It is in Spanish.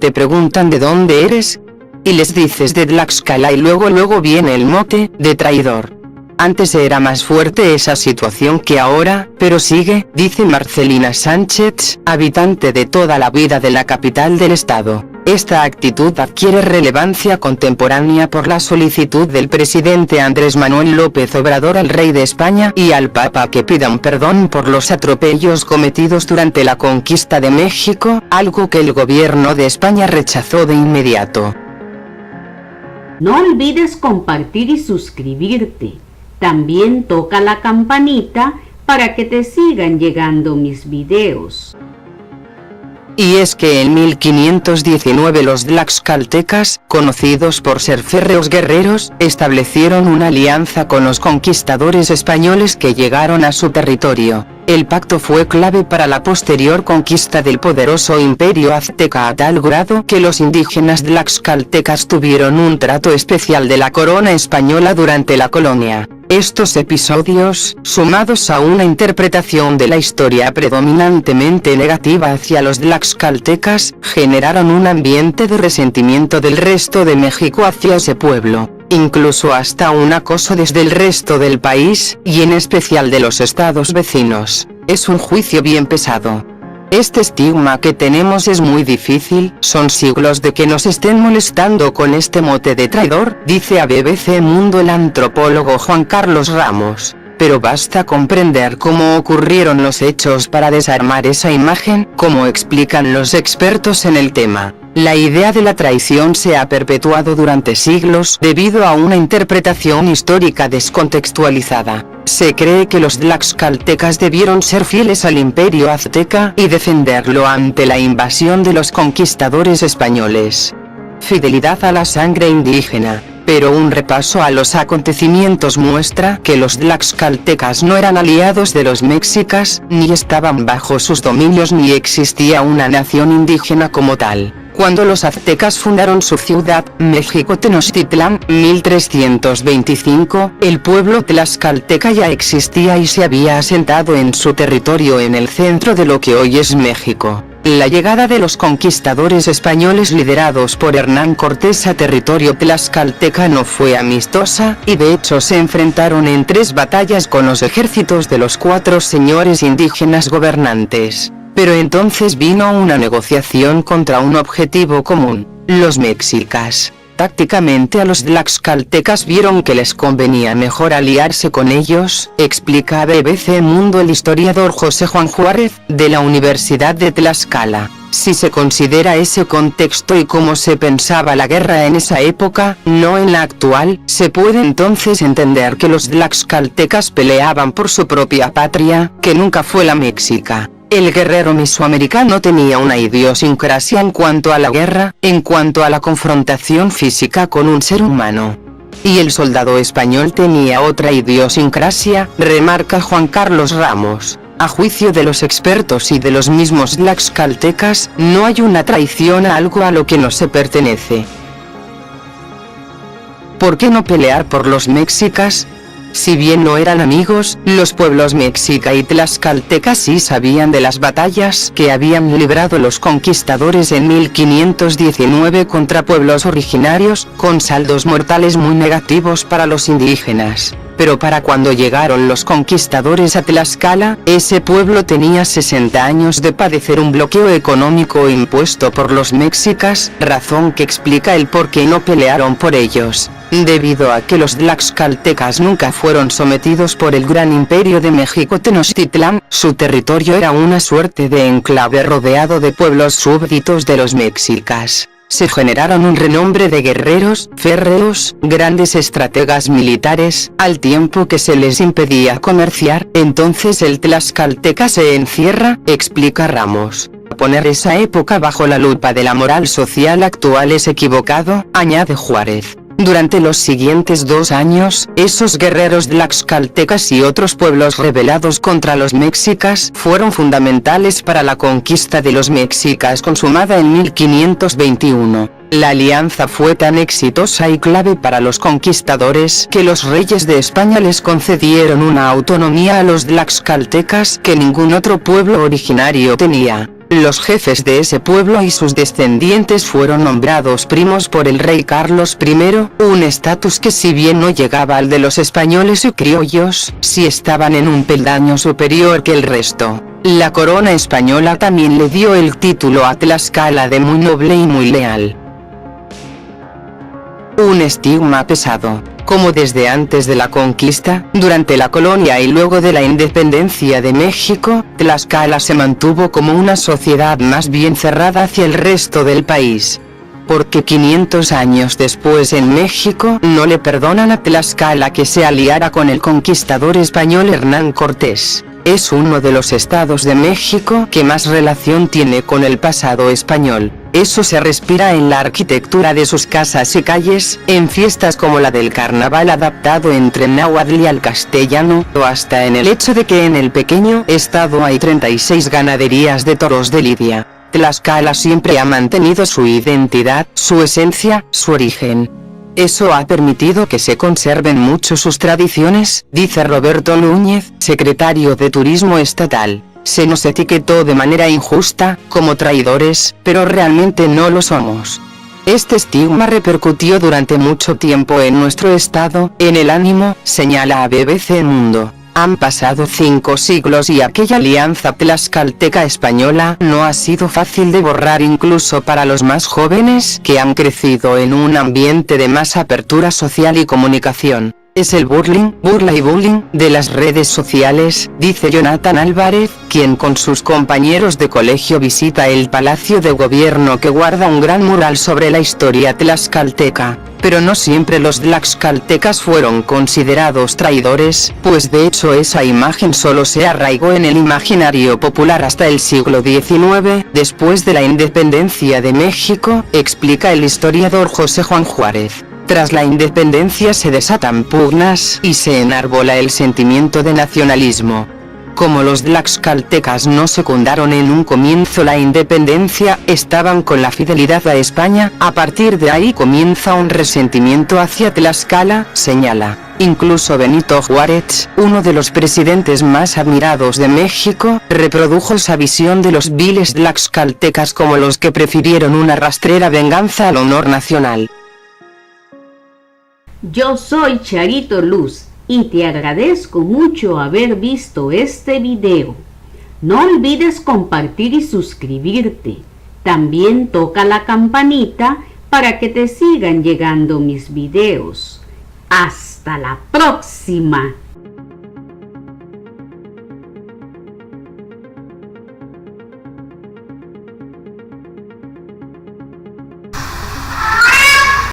te preguntan de dónde eres, y les dices de Tlaxcala y luego viene el mote de traidor. Antes era más fuerte esa situación que ahora, pero sigue, dice Marcelina Sánchez, habitante de toda la vida de la capital del estado. Esta actitud adquiere relevancia contemporánea por la solicitud del presidente Andrés Manuel López Obrador al rey de España y al Papa que pidan perdón por los atropellos cometidos durante la conquista de México, algo que el gobierno de España rechazó de inmediato. No olvides compartir y suscribirte. También toca la campanita para que te sigan llegando mis videos. Y es que en 1519 los tlaxcaltecas, conocidos por ser férreos guerreros, establecieron una alianza con los conquistadores españoles que llegaron a su territorio. El pacto fue clave para la posterior conquista del poderoso imperio azteca a tal grado que los indígenas tlaxcaltecas tuvieron un trato especial de la corona española durante la colonia. Estos episodios, sumados a una interpretación de la historia predominantemente negativa hacia los tlaxcaltecas, generaron un ambiente de resentimiento del resto de México hacia ese pueblo, incluso hasta un acoso desde el resto del país, y en especial de los estados vecinos. Es un juicio bien pesado. Este estigma que tenemos es muy difícil, son siglos de que nos estén molestando con este mote de traidor, dice a BBC Mundo el antropólogo Juan Carlos Ramos. Pero basta comprender cómo ocurrieron los hechos para desarmar esa imagen, como explican los expertos en el tema. La idea de la traición se ha perpetuado durante siglos debido a una interpretación histórica descontextualizada. Se cree que los tlaxcaltecas debieron ser fieles al imperio azteca y defenderlo ante la invasión de los conquistadores españoles. Fidelidad a la sangre indígena. Pero un repaso a los acontecimientos muestra que los tlaxcaltecas no eran aliados de los mexicas, ni estaban bajo sus dominios ni existía una nación indígena como tal. Cuando los aztecas fundaron su ciudad, México Tenochtitlán, 1325, el pueblo tlaxcalteca ya existía y se había asentado en su territorio en el centro de lo que hoy es México. La llegada de los conquistadores españoles liderados por Hernán Cortés a territorio tlaxcalteca no fue amistosa, y de hecho se enfrentaron en 3 batallas con los ejércitos de los 4 señores indígenas gobernantes. Pero entonces vino una negociación contra un objetivo común, los mexicas. Tácticamente a los tlaxcaltecas vieron que les convenía mejor aliarse con ellos, explica a BBC Mundo el historiador José Juan Juárez, de la Universidad de Tlaxcala. Si se considera ese contexto y cómo se pensaba la guerra en esa época, no en la actual, se puede entonces entender que los tlaxcaltecas peleaban por su propia patria, que nunca fue la mexica. El guerrero mesoamericano tenía una idiosincrasia en cuanto a la guerra, en cuanto a la confrontación física con un ser humano. Y el soldado español tenía otra idiosincrasia, remarca Juan Carlos Ramos. A juicio de los expertos y de los mismos tlaxcaltecas, no hay una traición a algo a lo que no se pertenece. ¿Por qué no pelear por los mexicas? Si bien no eran amigos, los pueblos mexica y tlaxcalteca sí sabían de las batallas que habían librado los conquistadores en 1519 contra pueblos originarios, con saldos mortales muy negativos para los indígenas. Pero para cuando llegaron los conquistadores a Tlaxcala, ese pueblo tenía 60 años de padecer un bloqueo económico impuesto por los mexicas, razón que explica el por qué no pelearon por ellos. Debido a que los tlaxcaltecas nunca fueron sometidos por el gran imperio de México Tenochtitlán, su territorio era una suerte de enclave rodeado de pueblos súbditos de los mexicas. Se generaron un renombre de guerreros, férreos, grandes estrategas militares, al tiempo que se les impedía comerciar. Entonces el tlaxcalteca se encierra, explica Ramos. Poner esa época bajo la lupa de la moral social actual es equivocado, añade Juárez. Durante los siguientes 2 años, esos guerreros tlaxcaltecas y otros pueblos rebelados contra los mexicas fueron fundamentales para la conquista de los mexicas consumada en 1521. La alianza fue tan exitosa y clave para los conquistadores que los reyes de España les concedieron una autonomía a los tlaxcaltecas que ningún otro pueblo originario tenía. Los jefes de ese pueblo y sus descendientes fueron nombrados primos por el rey Carlos I, un estatus que si bien no llegaba al de los españoles y criollos, sí estaban en un peldaño superior que el resto. La corona española también le dio el título a Tlaxcala de muy noble y muy leal. Un estigma pesado. Como desde antes de la conquista, durante la colonia y luego de la independencia de México, Tlaxcala se mantuvo como una sociedad más bien cerrada hacia el resto del país. Porque 500 años después en México no le perdonan a Tlaxcala que se aliara con el conquistador español Hernán Cortés. Es uno de los estados de México que más relación tiene con el pasado español. Eso se respira en la arquitectura de sus casas y calles, en fiestas como la del carnaval adaptado entre náhuatl y al castellano, o hasta en el hecho de que en el pequeño estado hay 36 ganaderías de toros de lidia. Tlaxcala siempre ha mantenido su identidad, su esencia, su origen. Eso ha permitido que se conserven mucho sus tradiciones, dice Roberto Núñez, secretario de Turismo Estatal. Se nos etiquetó de manera injusta, como traidores, pero realmente no lo somos. Este estigma repercutió durante mucho tiempo en nuestro estado, en el ánimo, señala a BBC Mundo. Han pasado 5 siglos y aquella alianza tlaxcalteca española no ha sido fácil de borrar incluso para los más jóvenes que han crecido en un ambiente de más apertura social y comunicación. Es el burla y bullying de las redes sociales, dice Jonathan Álvarez, quien con sus compañeros de colegio visita el Palacio de Gobierno que guarda un gran mural sobre la historia tlaxcalteca. Pero no siempre los tlaxcaltecas fueron considerados traidores, pues de hecho esa imagen solo se arraigó en el imaginario popular hasta el siglo XIX, después de la independencia de México, explica el historiador José Juan Juárez. Tras la independencia se desatan pugnas y se enarbola el sentimiento de nacionalismo. Como los tlaxcaltecas no secundaron en un comienzo la independencia, estaban con la fidelidad a España, a partir de ahí comienza un resentimiento hacia Tlaxcala, señala. Incluso Benito Juárez, uno de los presidentes más admirados de México, reprodujo esa visión de los viles tlaxcaltecas como los que prefirieron una rastrera venganza al honor nacional. Yo soy Charito Luz y te agradezco mucho haber visto este video. No olvides compartir y suscribirte. También toca la campanita para que te sigan llegando mis videos. ¡Hasta la próxima!